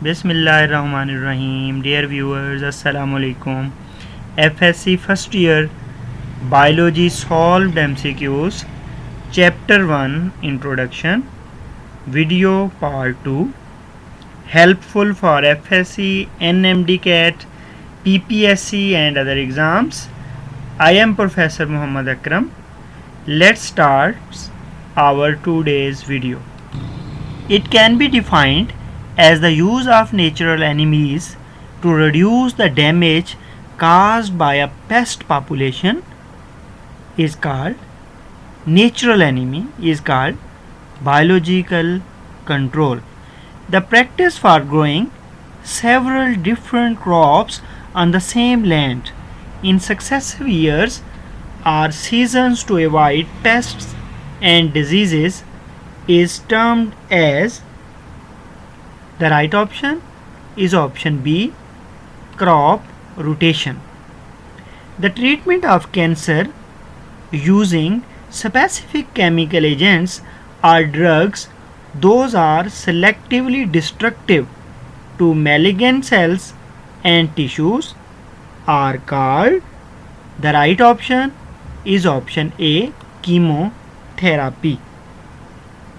Bismillahirrahmanirrahim. Dear viewers, Assalamu alaikum. FSC first year Biology solved MCQs Chapter 1 Introduction Video Part 2 helpful for FSC, NMD CAT, PPSC and other exams. I am Professor Muhammad Akram. Let's start our today's video. It can be defined as the use of natural enemies to reduce the damage caused by a pest population is called natural enemy is called biological control. The practice for growing several different crops on the same land in successive years or seasons to avoid pests and diseases is termed as. The right option is option B, crop rotation. The treatment of cancer using specific chemical agents or drugs, those are selectively destructive to malignant cells and tissues, are called. The right option is option A, chemotherapy.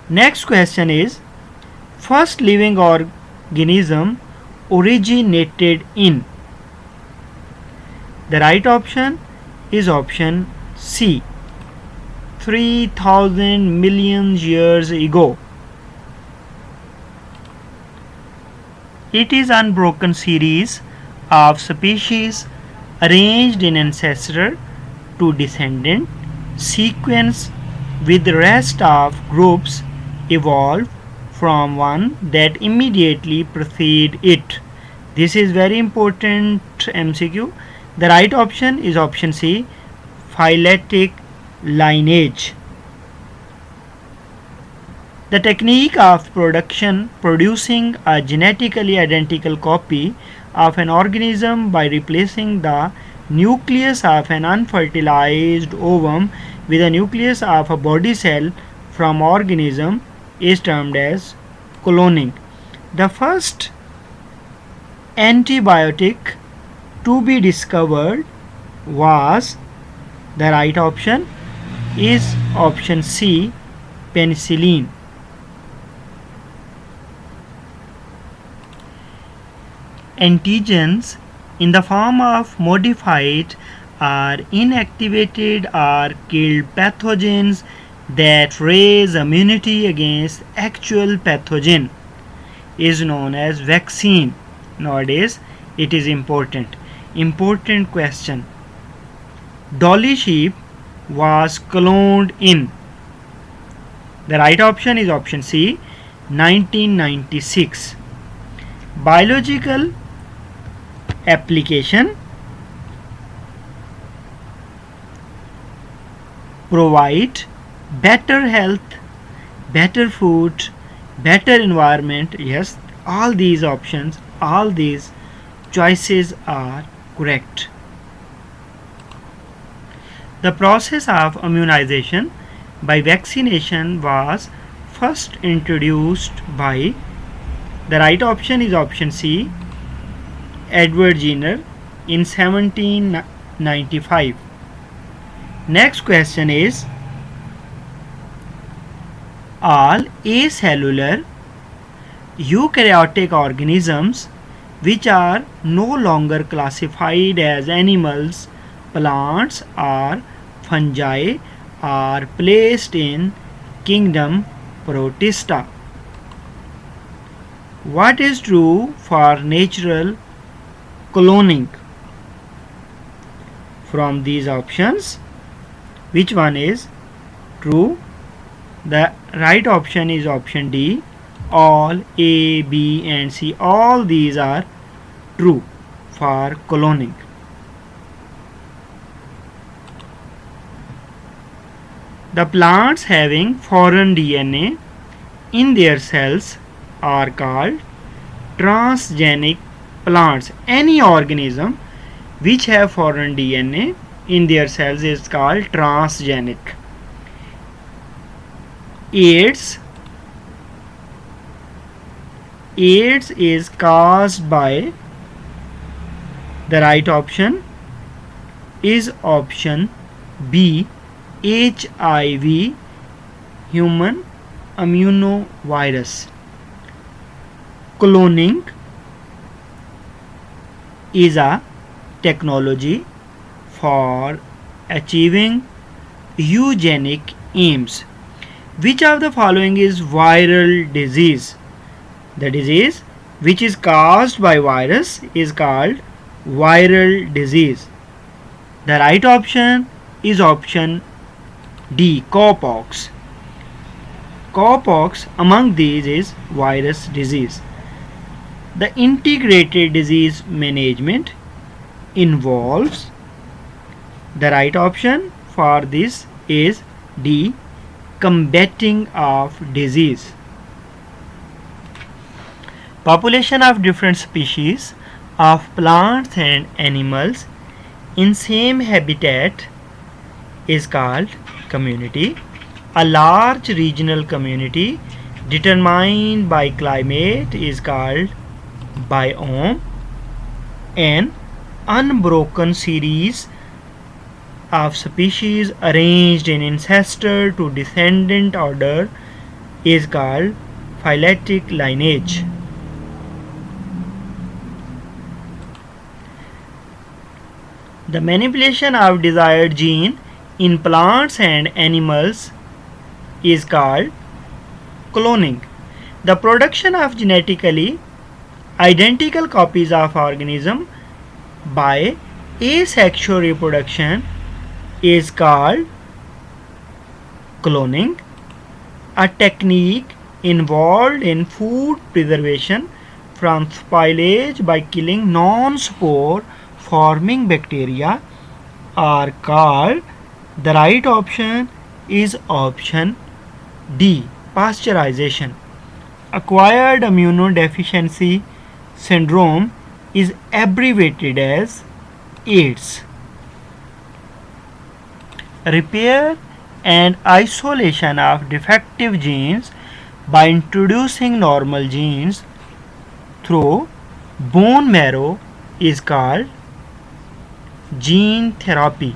Next question is, first living organism originated in. The right option is option C, 3000 million years ago. It is an unbroken series of species arranged in ancestor to descendant sequence with the rest of groups evolved from one that immediately precede it. This is very important MCQ. The right option is option C, phyletic lineage. The technique of producing a genetically identical copy of an organism by replacing the nucleus of an unfertilized ovum with a nucleus of a body cell from organism is termed as cloning. The first antibiotic to be discovered was. The right option is option C, penicillin. Antigens in the form of modified or inactivated or killed pathogens that raise immunity against actual pathogen is known as vaccine. Nowadays it is important question. Dolly sheep was cloned in. The right option is option C, 1996. Biological application provide better health, better food, better environment. Yes, all these options, all these choices are correct. The process of immunization by vaccination was first introduced by. The right option is option C, Edward Jenner in 1795. Next question is, all acellular eukaryotic organisms which are no longer classified as animals, plants or fungi are placed in kingdom Protista. What is true for natural cloning? From these options, which one is true? The right option is option D, all A, B and C. All these are true for cloning. The plants having foreign DNA in their cells are called transgenic plants. Any organism which have foreign DNA in their cells is called transgenic. AIDS AIDS is caused by, the right option is option B, HIV, human immunovirus. Cloning is a technology for achieving eugenic aims. Which of the following is viral disease? The disease which is caused by virus is called viral disease. The right option is option D, cowpox. Cowpox among these is virus disease. The integrated disease management involves, the right option for this is D, combating of disease. Population of different species of plants and animals in same habitat is called community. A large regional community determined by climate is called biome. An unbroken series of species arranged in ancestor to descendant order is called phyletic lineage. The manipulation of desired gene in plants and animals is called cloning. The production of genetically identical copies of organism by asexual reproduction is called cloning, a technique involved in food preservation from spoilage by killing non-spore forming bacteria are called, the right option is option D, pasteurization. Acquired immunodeficiency syndrome is abbreviated as AIDS. Repair and isolation of defective genes by introducing normal genes through bone marrow is called gene therapy.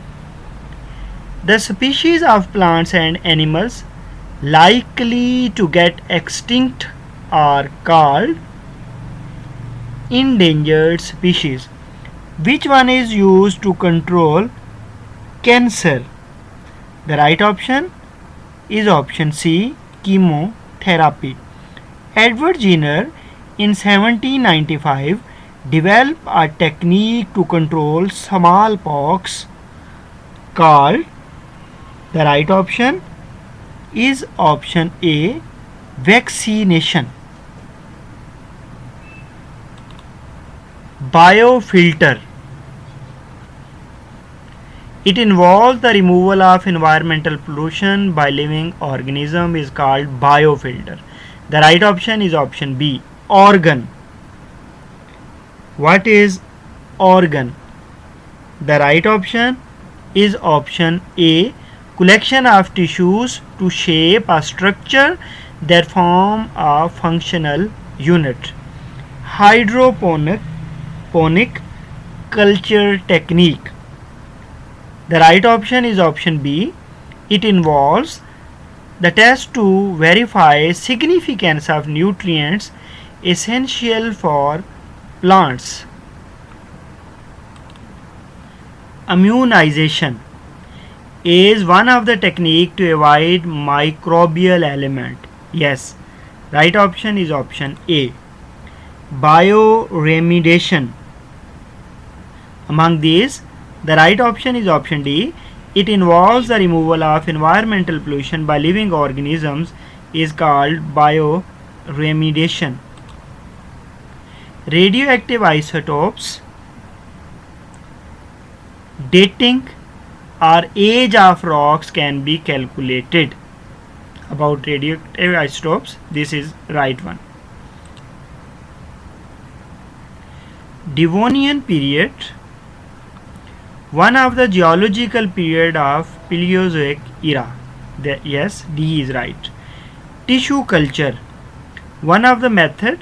The species of plants and animals likely to get extinct are called endangered species. Which one is used to control cancer? The right option is option C, chemotherapy. Edward Jenner in 1795 developed a technique to control smallpox called, the right option is option A, vaccination. Biofilter. It involves the removal of environmental pollution by living organism is called biofilter. The right option is option B, organ. What is organ? The right option is option A, collection of tissues to shape a structure that form a functional unit. Hydroponic culture technique. The right option is option B. It involves the test to verify significance of nutrients essential for plants. Immunization is one of the technique to avoid microbial element. Yes, right option is option A. Bioremediation. Among these, the right option is option D. It involves the removal of environmental pollution by living organisms is called bioremediation. Radioactive isotopes. Dating or age of rocks can be calculated. About radioactive isotopes, this is right one. Devonian period, one of the geological period of Paleozoic era. Yes, D is right. Tissue culture, one of the method